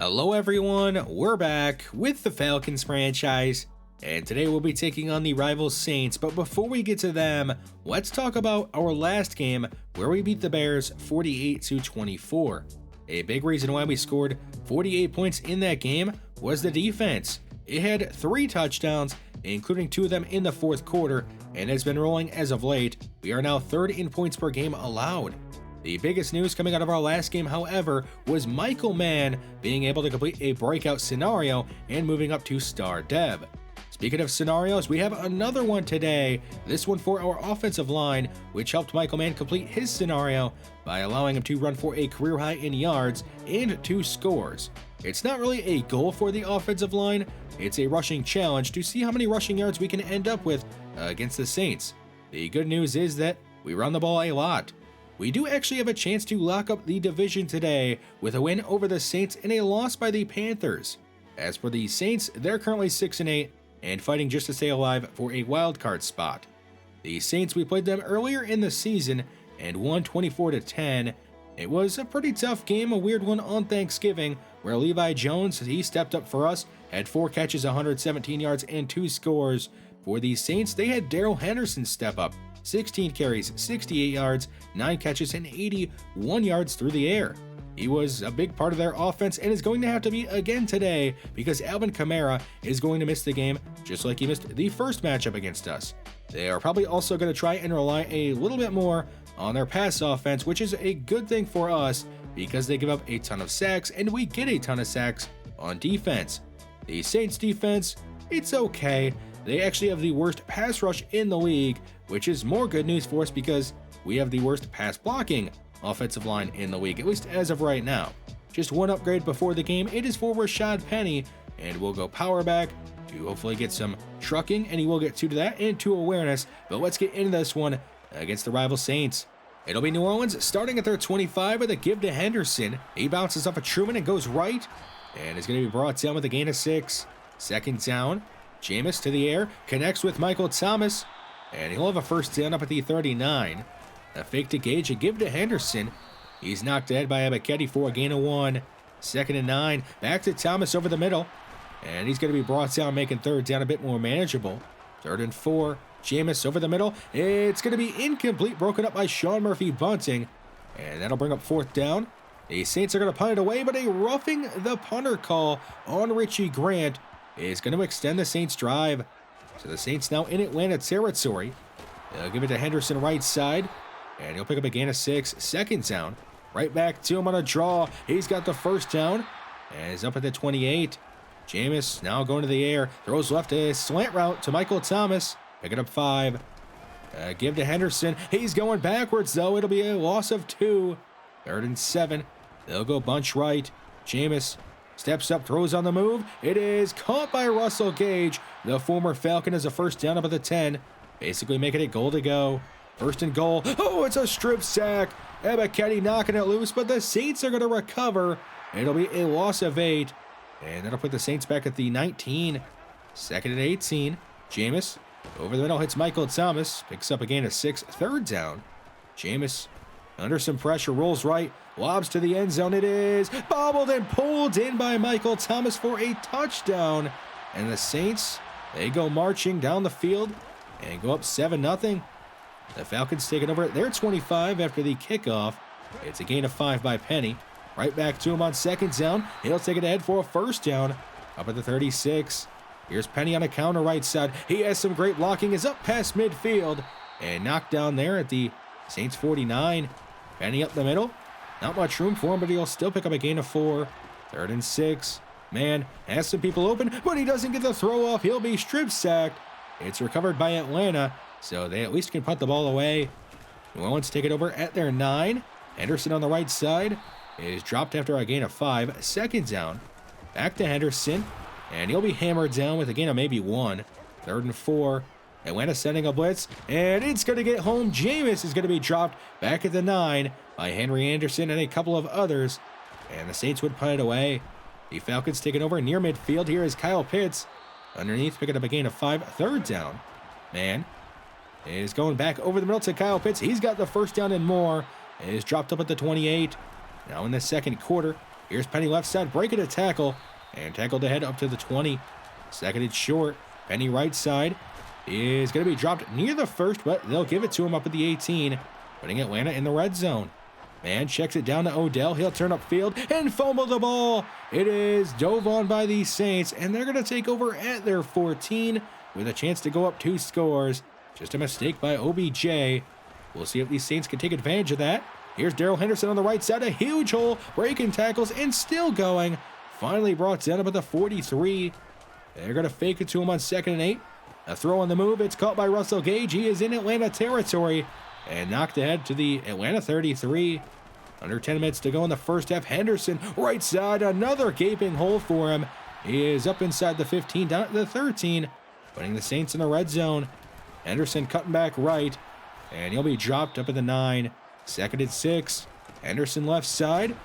Hello everyone, we're back with the Falcons franchise, and today we'll be taking on the rival Saints, but before we get to them, let's talk about our last game where we beat the Bears 48-24. A big reason why we scored 48 points in that game was the defense. It had 3 touchdowns, including 2 of them in the fourth quarter, and has been rolling as of late. We are now 3rd in points per game allowed. The biggest news coming out of our last game, however, was Michael Mann being able to complete a breakout scenario and moving up to Star Dev. Speaking of scenarios, we have another one today, this one for our offensive line, which helped Michael Mann complete his scenario by allowing him to run for a career high in yards and 2 scores. It's not really a goal for the offensive line, it's a rushing challenge to see how many rushing yards we can end up with against the Saints. The good news is that we run the ball a lot. We do actually have a chance to lock up the division today with a win over the Saints and a loss by the Panthers. As for the Saints, they're currently 6-8 and fighting just to stay alive for a wildcard spot. The Saints, we played them earlier in the season and won 24-10. It was a pretty tough game, a weird one on Thanksgiving, where Levi Jones, he stepped up for us, had 4 catches, 117 yards, and 2 scores. For the Saints, they had Darrell Henderson step up. 16 carries, 68 yards, 9 catches, and 81 yards through the air. He was a big part of their offense and is going to have to be again today because Alvin Kamara is going to miss the game just like he missed the first matchup against us. They are probably also going to try and rely a little bit more on their pass offense, which is a good thing for us because they give up a ton of sacks and we get a ton of sacks on defense. The Saints defense, it's okay. They actually have the worst pass rush in the league, which is more good news for us because we have the worst pass blocking offensive line in the league, at least as of right now. Just one upgrade before the game, it is for Rashad Penny, and we'll go power back to hopefully get some trucking, and he will get 2 to that and 2 awareness, but let's get into this one against the rival Saints. It'll be New Orleans starting at their 25 with a give to Henderson. He bounces off a Truman and goes right, and is going to be brought down with a gain of 6. Second down. Jameis to the air, connects with Michael Thomas, and he'll have a first down up at the 39. A fake to Gage, a give to Henderson. He's knocked dead by Abaketi for a gain of 1. 2nd and 9, back to Thomas over the middle, and he's going to be brought down, making 3rd down a bit more manageable. 3rd and 4, Jameis over the middle. It's going to be incomplete, broken up by Sean Murphy bunting, and that'll bring up 4th down. The Saints are going to punt it away, but a roughing the punter call on Richie Grant is going to extend the Saints' drive. So the Saints now in Atlanta territory. They'll give it to Henderson right side, and he'll pick up a gain of 6. 2nd down. Right back to him on a draw. He's got the first down, and he's up at the 28. Jameis now going to the air. Throws left a slant route to Michael Thomas. Picking up 5. Give to Henderson. He's going backwards, though. It'll be a loss of 2. 3rd and 7. They'll go bunch right. Jameis steps up, throws on the move. It is caught by Russell Gage. The former Falcon is a first down up at the 10. Basically making it goal to go. 1st and goal. Oh, it's a strip sack. Abaketi knocking it loose, but the Saints are going to recover. It'll be a loss of 8. And that'll put the Saints back at the 19. 2nd and 18. Jameis over the middle hits Michael Thomas. Picks up a gain of 6. 3rd down. Jameis under some pressure, rolls right, lobs to the end zone. It is bobbled and pulled in by Michael Thomas for a touchdown. And the Saints, they go marching down the field and go up 7-0. The Falcons taking over at their 25 after the kickoff. It's a gain of 5 by Penny. Right back to him on 2nd down. He'll take it ahead for a first down up at the 36. Here's Penny on a counter right side. He has some great blocking. Is up past midfield and knocked down there at the Saints 49. Penny up the middle. Not much room for him, but he'll still pick up a gain of 4. 3rd and 6. Man has some people open, but he doesn't get the throw off. He'll be strip sacked. It's recovered by Atlanta, so they at least can punt the ball away. New Orleans take it over at their 9. Henderson on the right side is dropped after a gain of 5. 2nd down. Back to Henderson, and he'll be hammered down with a gain of maybe 1. 3rd and 4. Atlanta sending a blitz, and it's going to get home. Jameis is going to be dropped back at the 9 by Henry Anderson and a couple of others, and the Saints would punt it away. The Falcons taking over near midfield. Here is Kyle Pitts underneath, picking up a gain of 5. 3rd down. Man is going back over the middle to Kyle Pitts. He's got the first down and more. It is dropped up at the 28. Now in the second quarter, Here's Penny left side, breaking a tackle, and tackled ahead up to the 20. Seconded short. Penny right side is going to be dropped near the first, but they'll give it to him up at the 18, putting Atlanta in the red zone. Man checks it down to Odell. He'll turn upfield and fumble the ball. It is dove on by the Saints, and they're going to take over at their 14 with a chance to go up 2 scores. Just a mistake by OBJ. We'll see if these Saints can take advantage of that. Here's Darrell Henderson on the right side, a huge hole, breaking tackles and still going. Finally brought down up at the 43. They're going to fake it to him on 2nd and 8. A throw on the move. It's caught by Russell Gage. He is in Atlanta territory and knocked ahead to the Atlanta 33. Under 10 minutes to go in the first half. Henderson, right side, another gaping hole for him. He is up inside the 15, down at the 13, putting the Saints in the red zone. Henderson cutting back right, and he'll be dropped up at the 9. 2nd and 6. Henderson left side,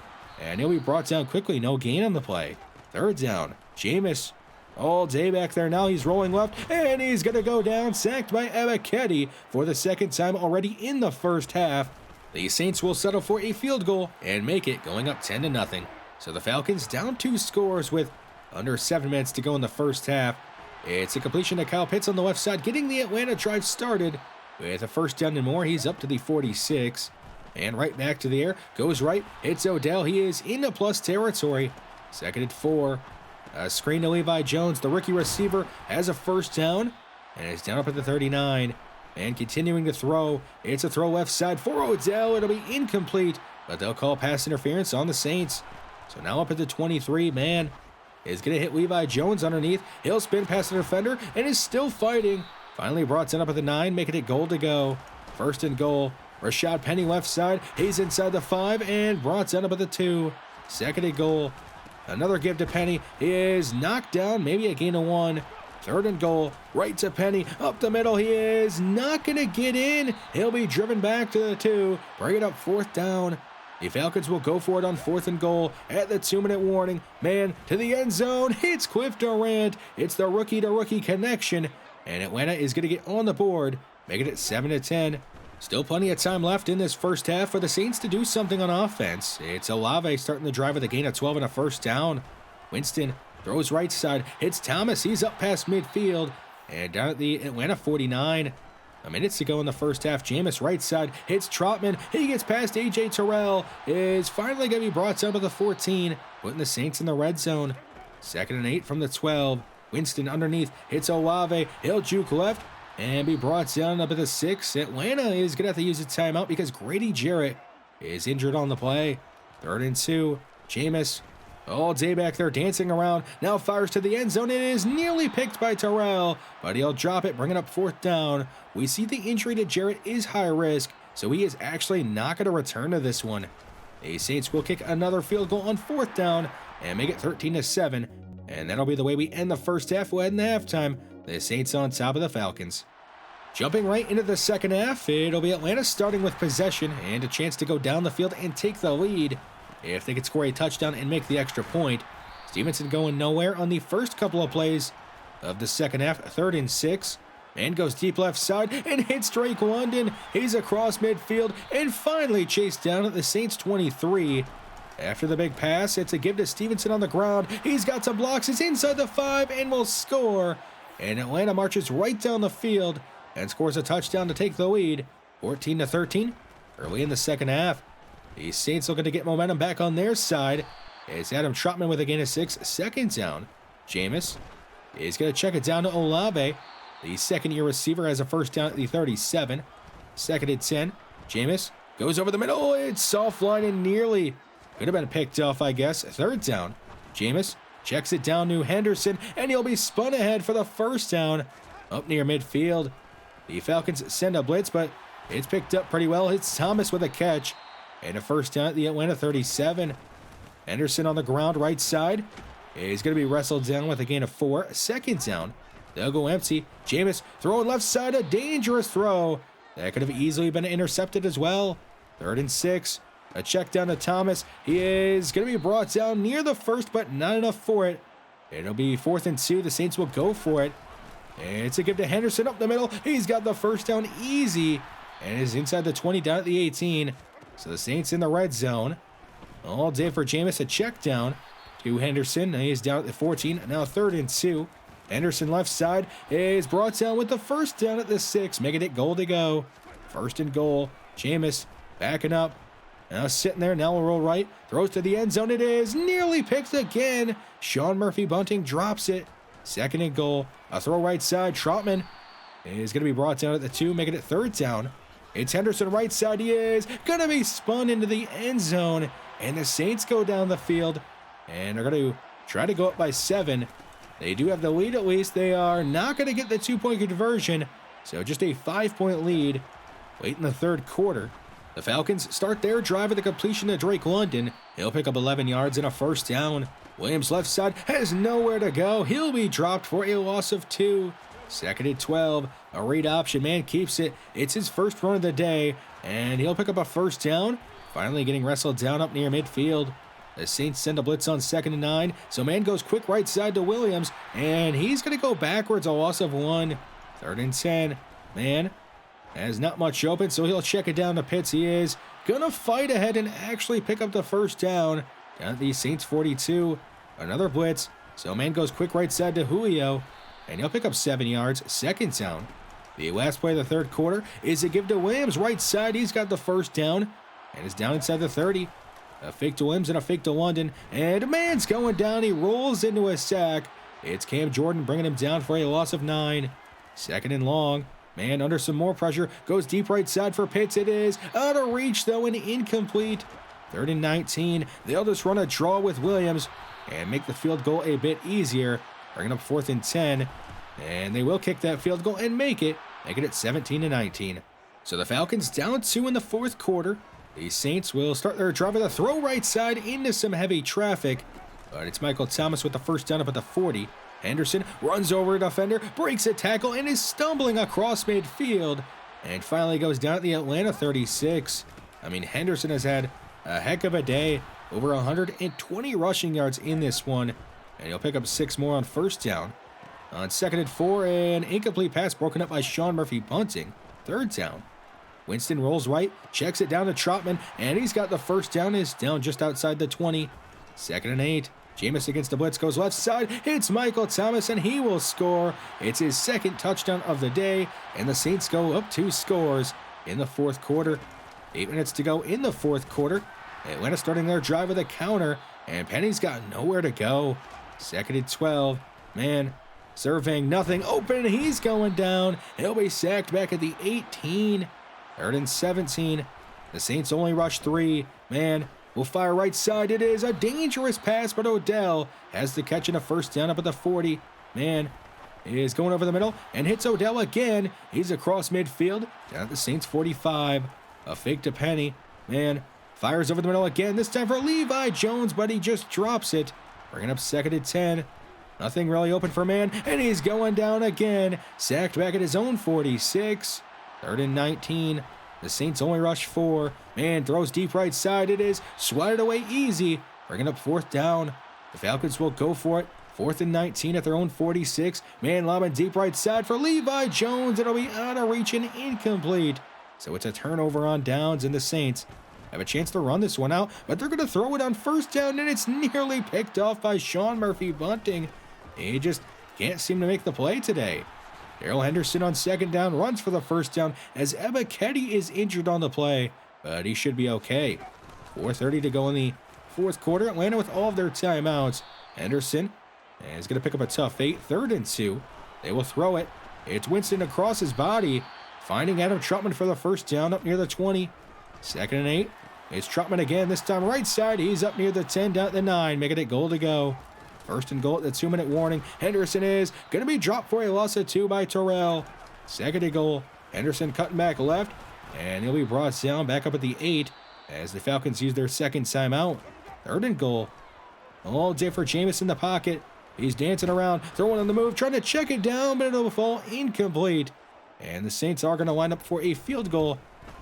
and he'll be brought down quickly. No gain on the play. 3rd down. Jameis all day back there now. He's rolling left, and he's going to go down. Sacked by Ebiketie for the 2nd time already in the first half. The Saints will settle for a field goal and make it, going up 10-0. So the Falcons down 2 scores with under 7 minutes to go in the first half. It's a completion to Kyle Pitts on the left side, getting the Atlanta drive started with a 1st down and more. He's up to the 46. And right back to the air. Goes right. Hits Odell. He is in the plus territory. 2nd and 4. A screen to Levi Jones. The rookie receiver has a 1st down. And is down up at the 39. And continuing to throw. It's a throw left side for Odell. It'll be incomplete. But they'll call pass interference on the Saints. So now up at the 23. Man is going to hit Levi Jones underneath. He'll spin past the defender and is still fighting. Finally brought down up at the 9, making it goal to go. 1st and goal. Rashad Penny left side. He's inside the 5 and brought down up at the 2. 2nd and goal. Another give to Penny. He is knocked down, maybe a gain of 1. 3rd and goal. Right to Penny. Up the middle. He is not going to get in. He'll be driven back to the 2. Bring it up 4th down. The Falcons will go for it on 4th and goal at the 2-minute warning. Man to the end zone. It's Cliff Durant. It's the rookie-to-rookie connection. And Atlanta is going to get on the board, making it 7-10. Still plenty of time left in this first half for the Saints to do something on offense. It's Olave starting the drive with a gain of 12 and a 1st down. Winston throws right side, hits Thomas. He's up past midfield and down at the Atlanta 49. A minute to go in the first half. Jameis right side hits Trotman. He gets past A.J. Terrell. Is finally going to be brought down to the 14, putting the Saints in the red zone. 2nd and 8 from the 12. Winston underneath hits Olave. He'll juke left and be brought down up at the 6. Atlanta is going to have to use a timeout because Grady Jarrett is injured on the play. 3rd and 2. Jameis all day back there dancing around. Now fires to the end zone. It is nearly picked by Terrell, but he'll drop it, bringing up 4th down. We see the injury to Jarrett is high risk, so he is actually not going to return to this one. The Saints will kick another field goal on 4th down and make it 13-7. And that'll be the way we end the first half. We'll head into halftime. The Saints on top of the Falcons. Jumping right into the second half, it'll be Atlanta starting with possession and a chance to go down the field and take the lead. If they could score a touchdown and make the extra point. Stevenson going nowhere on the first couple of plays of the second half. 3rd and 6. Man goes deep left side and hits Drake London. He's across midfield and finally chased down at the Saints 23. After the big pass, it's a give to Stevenson on the ground. He's got some blocks. It's inside the 5 and will score. And Atlanta marches right down the field and scores a touchdown to take the lead. 14-13 early in the second half. The Saints looking to get momentum back on their side. It's Adam Trotman with a gain of 6. 2nd down. Jameis is going to check it down to Olave. The second-year receiver has a 1st down at the 37. 2nd and 10. Jameis goes over the middle. It's soft line and nearly could have been picked off, I guess. 3rd down. Jameis checks it down to Henderson, and he'll be spun ahead for the 1st down up near midfield. The Falcons send a blitz, but it's picked up pretty well. It's Thomas with a catch and a 1st down at the Atlanta 37. Henderson on the ground right side. He's going to be wrestled down with a gain of 4. 2nd down. They'll go empty. Jameis throwing left side, a dangerous throw. That could have easily been intercepted as well. 3rd and 6. A check down to Thomas. He is going to be brought down near the 1st, but not enough for it. It'll be 4th and 2. The Saints will go for it. It's a give to Henderson up the middle. He's got the 1st down easy and is inside the 20 down at the 18. So the Saints in the red zone. All day for Jameis, a check down to Henderson. He is down at the 14, now 3rd and 2. Henderson left side is brought down with the first down at the 6, making it goal to go. 1st and goal. Jameis backing up. Now sitting there, now will roll right. Throws to the end zone. It is nearly picked again. Sean Murphy Bunting drops it. 2nd and goal. A throw right side. Trotman is going to be brought down at the 2, making it 3rd down. It's Henderson right side. He is going to be spun into the end zone. And the Saints go down the field. And they're going to try to go up by 7. They do have the lead at least. They are not going to get the 2-point conversion. So just a 5-point lead. Late in the 3rd quarter. The Falcons start their drive with a completion to Drake London. He'll pick up 11 yards and a 1st down. Williams left side has nowhere to go. He'll be dropped for a loss of 2. 2nd and 12. A read option. Man keeps it. It's his first run of the day. And he'll pick up a 1st down. Finally getting wrestled down up near midfield. The Saints send a blitz on 2nd and 9. So man goes quick right side to Williams. And he's going to go backwards. A loss of 1. 3rd and 10. Man has not much open, so he'll check it down to Pitts. He is going to fight ahead and actually pick up the 1st down. Down at the Saints 42. Another blitz. So man goes quick right side to Julio. And he'll pick up 7 yards. 2nd down. The last play of the 3rd quarter is a give to Williams. Right side, he's got the 1st down. And is down inside the 30. A fake to Williams and a fake to London. And a man's going down. He rolls into a sack. It's Cam Jordan bringing him down for a loss of 9. 2nd and long. Man under some more pressure. Goes deep right side for Pitts. It is out of reach, though, and incomplete. 3rd and 19. They'll just run a draw with Williams and make the field goal a bit easier. Bringing up 4th and 10. And they will kick that field goal and make it. Make it at 17-19. So the Falcons down 2 in the 4th quarter. The Saints will start their drive with a throw right side into some heavy traffic. But it's Michael Thomas with the 1st down up at the 40. Henderson runs over a defender, breaks a tackle, and is stumbling across midfield. And finally goes down at the Atlanta 36. I mean, Henderson has had a heck of a day. Over 120 rushing yards in this one. And he'll pick up 6 more on 1st down. On 2nd and 4, an incomplete pass broken up by Sean Murphy Bunting. 3rd down. Winston rolls right, checks it down to Trotman, and he's got the 1st down. Is down just outside the 20. 2nd and 8. Jameis against the blitz goes left side. It's Michael Thomas, and he will score. It's his 2nd touchdown of the day, and the Saints go up 2 scores in the 4th quarter. 8 minutes to go in the 4th quarter. Atlanta starting their drive with a counter, and Penny's got nowhere to go. 2nd and 12. Man, surveying nothing open. He's going down. He'll be sacked back at the 18. 3rd and 17. The Saints only rush 3. Man, will fire right side. It is a dangerous pass, but Odell has the catch and a 1st down up at the 40. Man is going over the middle and hits Odell again. He's across midfield down at the Saints 45. A fake to Penny. Man fires over the middle again. This time for Levi Jones, but he just drops it. Bringing up 2nd and 10. Nothing really open for man, and he's going down again. Sacked back at his own 46. 3rd and 19. The Saints only rush 4. Man throws deep right side. It is swatted away easy. Bringing up 4th down. The Falcons will go for it. 4th and 19 at their own 46. Man lobbing deep right side for Levi Jones. It'll be out of reach and incomplete. So it's a turnover on downs, and the Saints have a chance to run this one out, but they're going to throw it on 1st down, and it's nearly picked off by Sean Murphy Bunting. He just can't seem to make the play today. Darrell Henderson on 2nd down runs for the 1st down as Ebiketie is injured on the play, but he should be okay. 4:30 to go in the 4th quarter. Atlanta with all of their timeouts. Henderson is going to pick up a tough 8. 3rd and 2. They will throw it. It's Winston across his body, finding Adam Trotman for the 1st down up near the 20. 2nd and 8. It's Trotman again, this time right side. He's up near the 10, down at the 9, making it goal to go. 1st and goal at the 2-minute warning. Henderson is going to be dropped for a loss of 2 by Terrell. 2nd and goal. Henderson cutting back left, and he'll be brought down back up at the 8 as the Falcons use their 2nd timeout. 3rd and goal. All day for Jameis in the pocket. He's dancing around, throwing on the move, trying to check it down, but it'll fall incomplete. And the Saints are going to line up for a field goal,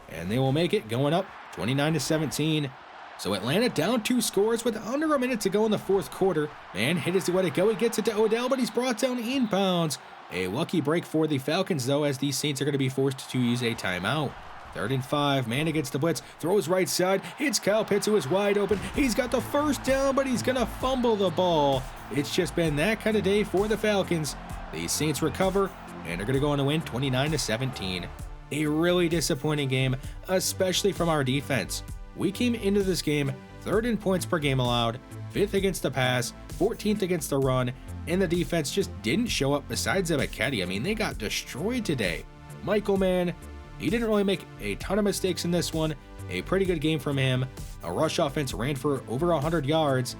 and they will make it, going up 29-17. So Atlanta down 2 scores with under a minute to go in the 4th quarter. Man hit his way to go. He gets it to Odell, but he's brought down inbounds. A lucky break for the Falcons, though, as the Saints are going to be forced to use a timeout. 3rd and 5, man against the blitz, throws right side, hits Kyle Pitts, who is wide open. He's got the first down, but he's gonna fumble the ball. It's just been that kind of day for the Falcons. The Saints recover, and they're gonna go on to win 29-17. A really disappointing game, especially from our defense. We came into this game 3rd in points per game allowed, 5th against the pass, 14th against the run, and the defense just didn't show up besides Ebiketie. I mean, they got destroyed today. Michael, man, he didn't really make a ton of mistakes in this one. A pretty good game from him. A rush offense ran for over 100 yards.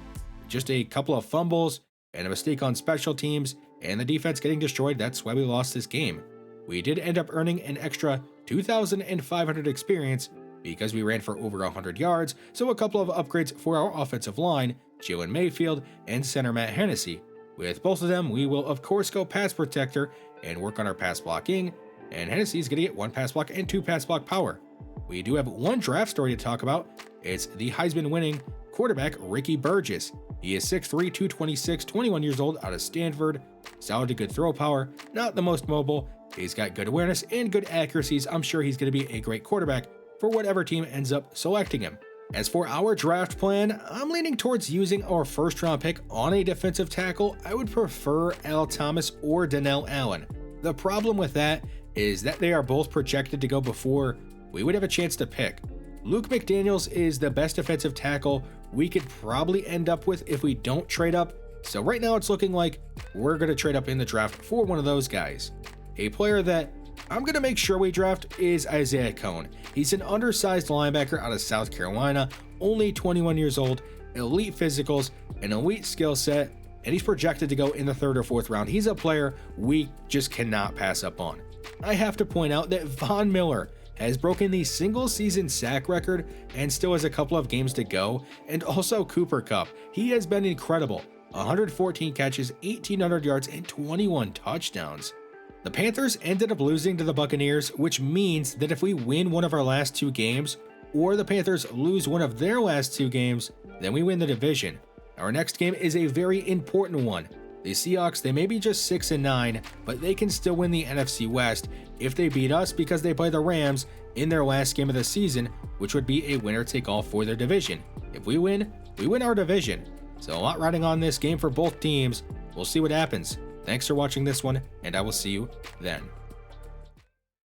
Just a couple of fumbles and a mistake on special teams, and the defense getting destroyed. That's why we lost this game. We did end up earning an extra 2,500 experience because we ran for over 100 yards, so a couple of upgrades for our offensive line, Jalen Mayfield and center Matt Hennessy. With both of them, we will of course go pass protector and work on our pass blocking, and Hennessy's going to get 1 pass block and 2 pass block power. We do have one draft story to talk about. It's the Heisman winning quarterback Ricky Burgess. He is 6'3", 226, 21 years old, out of Stanford. Solid to good throw power, not the most mobile. He's got good awareness and good accuracies. I'm sure he's going to be a great quarterback for whatever team ends up selecting him. As for our draft plan, I'm leaning towards using our 1st round pick on a defensive tackle. I would prefer Al Thomas or Donnell Allen. The problem with that is that they are both projected to go before we would have a chance to pick. Luke McDaniels is the best defensive tackle we could probably end up with if we don't trade up. So right now it's looking like we're going to trade up in the draft for one of those guys. A player that I'm going to make sure we draft is Isaiah Cohn. He's an undersized linebacker out of South Carolina, only 21 years old, elite physicals, an elite skill set, and he's projected to go in the 3rd or 4th round. He's a player we just cannot pass up on. I have to point out that Von Miller has broken the single season sack record and still has a couple of games to go, and also Cooper Kupp. He has been incredible. 114 catches, 1,800 yards, and 21 touchdowns. The Panthers ended up losing to the Buccaneers, which means that if we win one of our last 2 games, or the Panthers lose one of their last 2 games, then we win the division. Our next game is a very important one. The Seahawks, they may be just 6-9, but they can still win the NFC West if they beat us because they play the Rams in their last game of the season, which would be a winner-take-all for their division. If we win our division. So a lot riding on this game for both teams. We'll see what happens. Thanks for watching this one, and I will see you then.